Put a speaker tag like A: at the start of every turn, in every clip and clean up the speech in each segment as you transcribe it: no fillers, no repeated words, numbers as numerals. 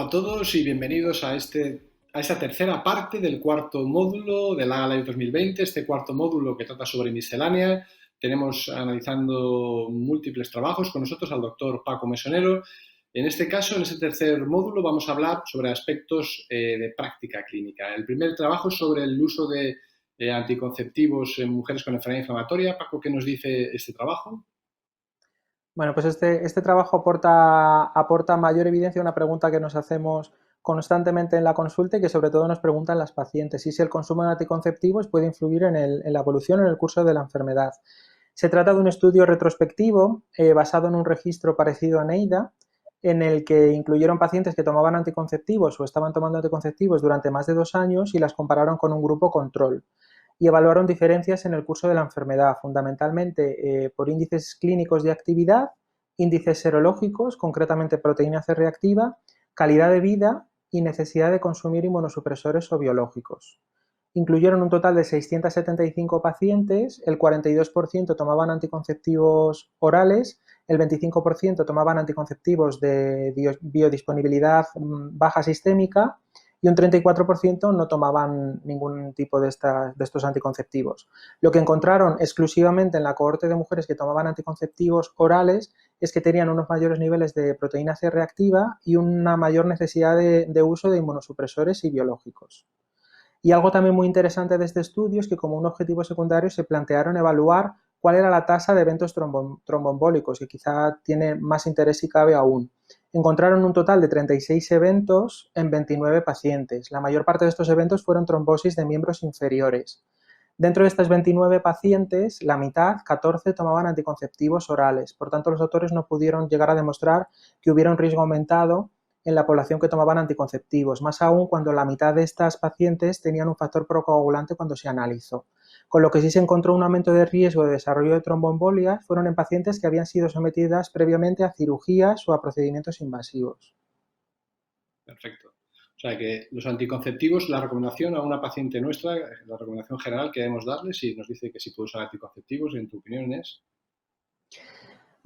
A: Hola a todos y bienvenidos a esta tercera parte del cuarto módulo del AGA 2020, este cuarto módulo que trata sobre miscelánea. Tenemos analizando múltiples trabajos con nosotros al doctor Paco Mesonero. En este caso, en este tercer módulo, vamos a hablar sobre aspectos de práctica clínica. El primer trabajo es sobre el uso de anticonceptivos en mujeres con enfermedad inflamatoria. Paco, ¿qué nos dice este trabajo?
B: Bueno, pues este trabajo aporta mayor evidencia a una pregunta que nos hacemos constantemente en la consulta y que sobre todo nos preguntan las pacientes, y si el consumo de anticonceptivos puede influir en la evolución o en el curso de la enfermedad. Se trata de un estudio retrospectivo basado en un registro parecido a NEIDA, en el que incluyeron pacientes que tomaban anticonceptivos o estaban tomando anticonceptivos durante más de 2 años y las compararon con un grupo control y evaluaron diferencias en el curso de la enfermedad, fundamentalmente por índices clínicos de actividad, índices serológicos, concretamente proteína C reactiva, calidad de vida y necesidad de consumir inmunosupresores o biológicos. Incluyeron un total de 675 pacientes, el 42% tomaban anticonceptivos orales, el 25% tomaban anticonceptivos de biodisponibilidad baja sistémica y un 34% no tomaban ningún tipo de estos anticonceptivos. Lo que encontraron exclusivamente en la cohorte de mujeres que tomaban anticonceptivos orales es que tenían unos mayores niveles de proteína C reactiva y una mayor necesidad de uso de inmunosupresores y biológicos. Y algo también muy interesante de este estudio es que como un objetivo secundario se plantearon evaluar cuál era la tasa de eventos tromboembólicos, que quizá tiene más interés si cabe aún. Encontraron un total de 36 eventos en 29 pacientes. La mayor parte de estos eventos fueron trombosis de miembros inferiores. Dentro de estas 29 pacientes, la mitad, 14, tomaban anticonceptivos orales. Por tanto, los autores no pudieron llegar a demostrar que hubiera un riesgo aumentado en la población que tomaban anticonceptivos, más aún cuando la mitad de estas pacientes tenían un factor procoagulante cuando se analizó. Con lo que sí se encontró un aumento de riesgo de desarrollo de tromboembolias fueron en pacientes que habían sido sometidas previamente a cirugías o a procedimientos invasivos.
A: Perfecto. O sea que los anticonceptivos, la recomendación a una paciente nuestra, la recomendación general que debemos darle, si nos dice que si puede usar anticonceptivos, en tu opinión es.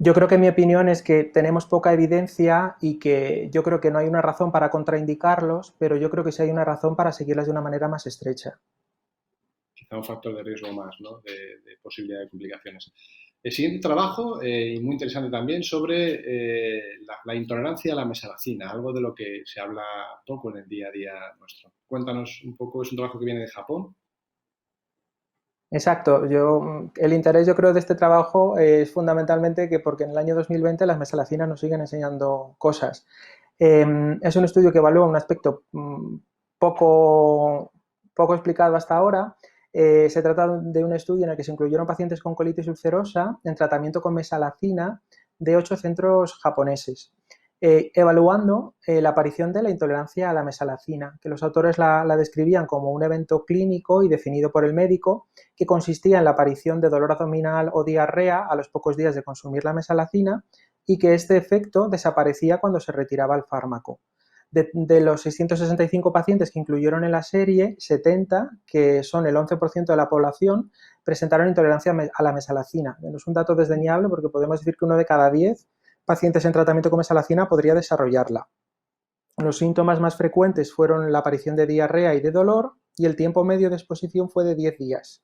B: Yo creo que mi opinión es que tenemos poca evidencia y que yo creo que no hay una razón para contraindicarlos, pero yo creo que sí hay una razón para seguirlas de una manera más estrecha.
A: Quizá un factor de riesgo más, ¿no? De posibilidad de complicaciones. El siguiente trabajo, y muy interesante también, sobre la intolerancia a la mesalazina, algo de lo que se habla poco en el día a día nuestro. Cuéntanos un poco, es un trabajo que viene de Japón.
B: Exacto, el interés yo creo de este trabajo es fundamentalmente que porque en el año 2020 las mesalacinas nos siguen enseñando cosas. Es un estudio que evalúa un aspecto poco, poco explicado hasta ahora. Se trata de un estudio en el que se incluyeron pacientes con colitis ulcerosa en tratamiento con mesalacina de 8 centros japoneses, evaluando la aparición de la intolerancia a la mesalacina, que los autores la describían como un evento clínico y definido por el médico que consistía en la aparición de dolor abdominal o diarrea a los pocos días de consumir la mesalacina y que este efecto desaparecía cuando se retiraba el fármaco. De los 665 pacientes que incluyeron en la serie, 70, que son el 11% de la población, presentaron intolerancia a la mesalacina. No es un dato desdeñable porque podemos decir que 1 de cada 10 pacientes en tratamiento con mesalacina podría desarrollarla. Los síntomas más frecuentes fueron la aparición de diarrea y de dolor y el tiempo medio de exposición fue de 10 días.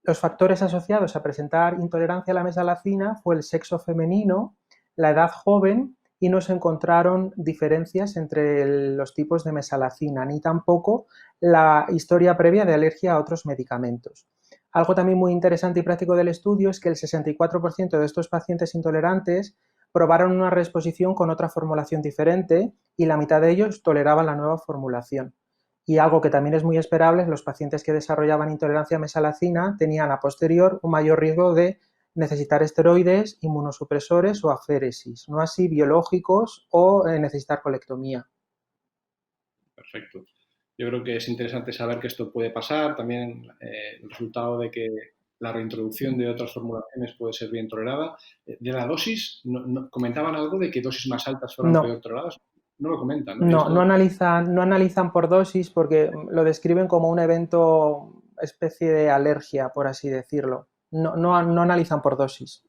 B: Los factores asociados a presentar intolerancia a la mesalacina fue el sexo femenino, la edad joven y no se encontraron diferencias entre los tipos de mesalacina, ni tampoco la historia previa de alergia a otros medicamentos. Algo también muy interesante y práctico del estudio es que el 64% de estos pacientes intolerantes probaron una reexposición con otra formulación diferente y la mitad de ellos toleraban la nueva formulación. Y algo que también es muy esperable, los pacientes que desarrollaban intolerancia a mesalacina tenían a posterior un mayor riesgo de necesitar esteroides, inmunosupresores o aféresis, no así biológicos o necesitar colectomía.
A: Perfecto. Yo creo que es interesante saber que esto puede pasar. También el resultado de que la reintroducción de otras formulaciones puede ser bien tolerada. De la dosis, ¿comentaban algo de que dosis más altas fueron
B: No,
A: peor toleradas? No lo comentan, ¿no? Y
B: no,
A: esto,
B: no analizan por dosis porque lo describen como un evento especie de alergia, por así decirlo. No analizan por dosis.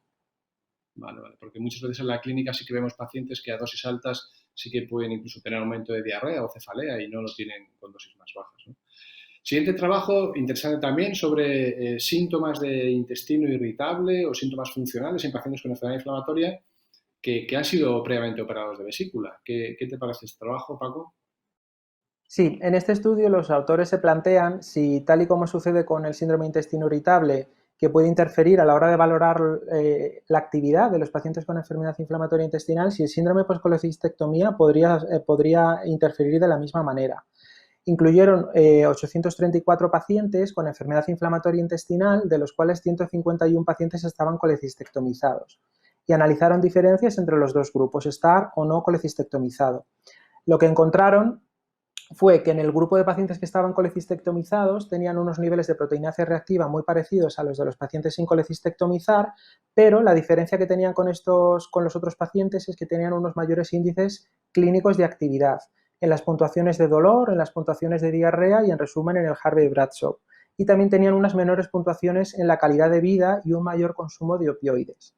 A: vale, vale, porque muchas veces en la clínica sí que vemos pacientes que a dosis altas sí que pueden incluso tener aumento de diarrea o cefalea y no lo tienen con dosis más bajas, ¿no? Siguiente trabajo, interesante también, sobre síntomas de intestino irritable o síntomas funcionales en pacientes con enfermedad inflamatoria que han sido previamente operados de vesícula. ¿Qué te parece este trabajo, Paco?
B: Sí, en este estudio los autores se plantean si, tal y como sucede con el síndrome de intestino irritable, que puede interferir a la hora de valorar la actividad de los pacientes con enfermedad inflamatoria intestinal, si el síndrome postcolecistectomía podría interferir de la misma manera. Incluyeron 834 pacientes con enfermedad inflamatoria intestinal, de los cuales 151 pacientes estaban colecistectomizados, y analizaron diferencias entre los dos grupos, estar o no colecistectomizado. Lo que encontraron fue que en el grupo de pacientes que estaban colecistectomizados tenían unos niveles de proteína C reactiva muy parecidos a los de los pacientes sin colecistectomizar, pero la diferencia que tenían con los otros pacientes es que tenían unos mayores índices clínicos de actividad en las puntuaciones de dolor, en las puntuaciones de diarrea y, en resumen, en el Harvey-Bradshaw. Y también tenían unas menores puntuaciones en la calidad de vida y un mayor consumo de opioides.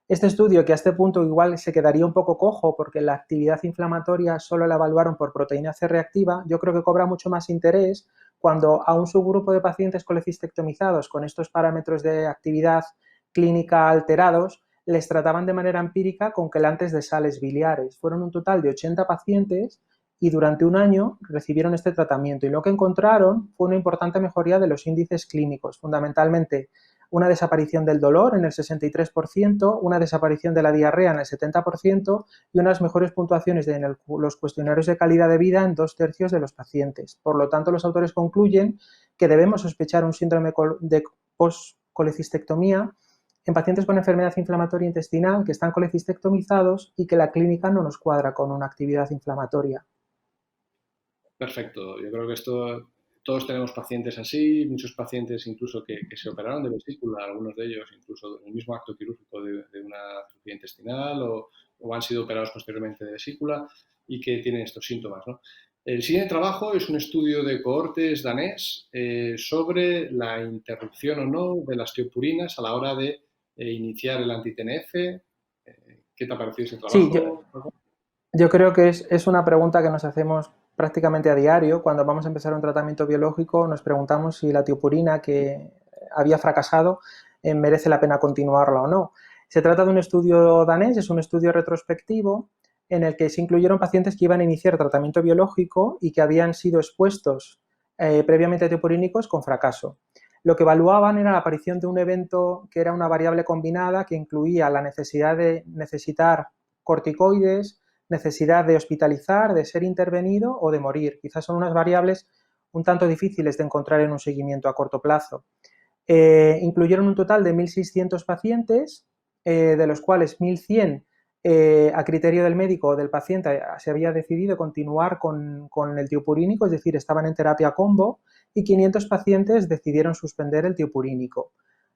B: Este estudio, que a este punto igual se quedaría un poco cojo porque la actividad inflamatoria solo la evaluaron por proteína C reactiva, yo creo que cobra mucho más interés cuando a un subgrupo de pacientes colecistectomizados con estos parámetros de actividad clínica alterados les trataban de manera empírica con quelantes de sales biliares. Fueron un total de 80 pacientes y durante un año recibieron este tratamiento, y lo que encontraron fue una importante mejoría de los índices clínicos, fundamentalmente una desaparición del dolor en el 63%, una desaparición de la diarrea en el 70% y unas mejores puntuaciones en los cuestionarios de calidad de vida en 2/3 de los pacientes. Por lo tanto, los autores concluyen que debemos sospechar un síndrome de postcolecistectomía en pacientes con enfermedad inflamatoria intestinal que están colecistectomizados y que la clínica no nos cuadra con una actividad inflamatoria.
A: Perfecto. Yo creo que esto, todos tenemos pacientes así, muchos pacientes incluso que se operaron de vesícula, algunos de ellos incluso en el mismo acto quirúrgico de una cirugía intestinal o han sido operados posteriormente de vesícula y que tienen estos síntomas, ¿no? El siguiente trabajo es un estudio de cohortes danés sobre la interrupción o no de las tiopurinas a la hora de iniciar el anti-TNF. ¿Qué te ha parecido ese
B: Sí,
A: trabajo?
B: yo creo que es una pregunta que nos hacemos prácticamente a diario. Cuando vamos a empezar un tratamiento biológico nos preguntamos si la tiopurina que había fracasado merece la pena continuarla o no. Se trata de un estudio danés, es un estudio retrospectivo en el que se incluyeron pacientes que iban a iniciar tratamiento biológico y que habían sido expuestos previamente a tiopurínicos con fracaso. Lo que evaluaban era la aparición de un evento que era una variable combinada que incluía la necesidad de necesitar corticoides, necesidad de hospitalizar, de ser intervenido o de morir. Quizás son unas variables un tanto difíciles de encontrar en un seguimiento a corto plazo. Incluyeron un total de 1.600 pacientes, de los cuales 1.100 a criterio del médico o del paciente se había decidido continuar con el tiopurínico, es decir, estaban en terapia combo, y 500 pacientes decidieron suspender el tiopurínico.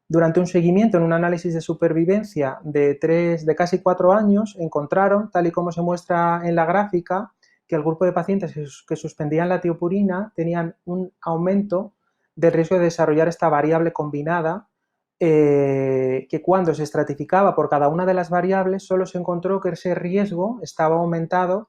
B: Durante un seguimiento en un análisis de supervivencia de casi 4 años, encontraron, tal y como se muestra en la gráfica, que el grupo de pacientes que suspendían la tiopurina tenían un aumento del riesgo de desarrollar esta variable combinada, que cuando se estratificaba por cada una de las variables solo se encontró que ese riesgo estaba aumentado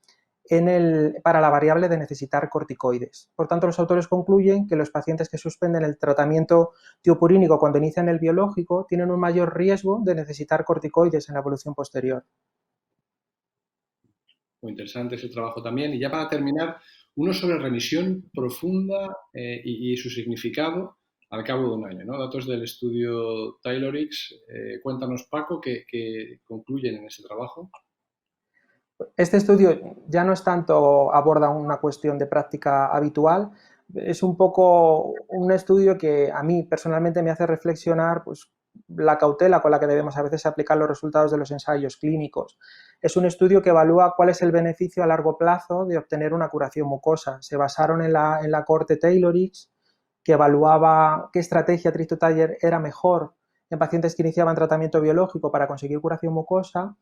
B: para la variable de necesitar corticoides. Por tanto, los autores concluyen que los pacientes que suspenden el tratamiento tiopurínico cuando inician el biológico tienen un mayor riesgo de necesitar corticoides en la evolución posterior.
A: Muy interesante ese trabajo también. Y ya para terminar, uno sobre remisión profunda y su significado al cabo de un año, ¿no? Datos del estudio Taylorix. Cuéntanos, Paco, qué concluyen en ese trabajo.
B: Este estudio ya no es tanto aborda una cuestión de práctica habitual, es un poco un estudio que a mí personalmente me hace reflexionar, pues, la cautela con la que debemos a veces aplicar los resultados de los ensayos clínicos. Es un estudio que evalúa cuál es el beneficio a largo plazo de obtener una curación mucosa. Se basaron en la cohorte Taylorix, que evaluaba qué estrategia Treat-to-Target era mejor en pacientes que iniciaban tratamiento biológico para conseguir curación mucosa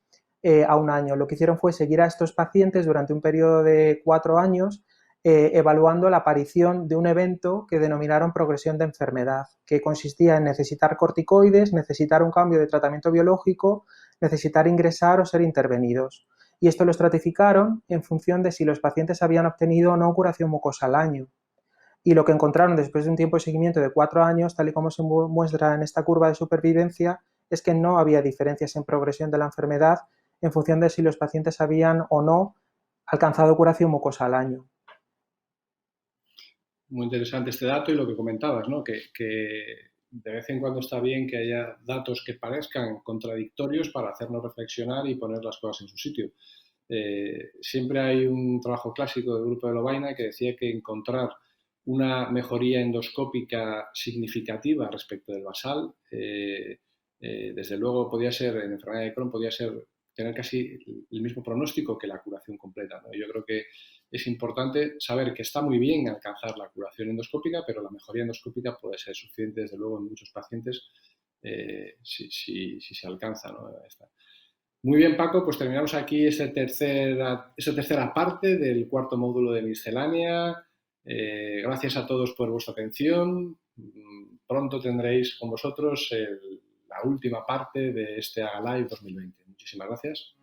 B: a un año. Lo que hicieron fue seguir a estos pacientes durante un periodo de 4 años, evaluando la aparición de un evento que denominaron progresión de enfermedad, que consistía en necesitar corticoides, necesitar un cambio de tratamiento biológico, necesitar ingresar o ser intervenidos. y esto lo estratificaron en función de si los pacientes habían obtenido o no curación mucosa al año. Y lo que encontraron después de un tiempo de seguimiento de 4 años, tal y como se muestra en esta curva de supervivencia, es que no había diferencias en progresión de la enfermedad en función de si los pacientes habían o no alcanzado curación mucosa al año.
A: Muy interesante este dato y lo que comentabas, ¿no? Que de vez en cuando está bien que haya datos que parezcan contradictorios para hacernos reflexionar y poner las cosas en su sitio. Siempre hay un trabajo clásico del grupo de Lovaina que decía que encontrar una mejoría endoscópica significativa respecto del basal, desde luego podía ser, en enfermedad de Crohn, podía ser tener casi el mismo pronóstico que la curación completa, ¿no? Yo creo que es importante saber que está muy bien alcanzar la curación endoscópica, pero la mejoría endoscópica puede ser suficiente, desde luego, en muchos pacientes si se alcanza, ¿no? Muy bien, Paco, pues terminamos aquí esta tercera parte del cuarto módulo de miscelánea. Gracias a todos por vuestra atención. Pronto tendréis con vosotros la última parte de este AGA Live 2020. Muchísimas gracias.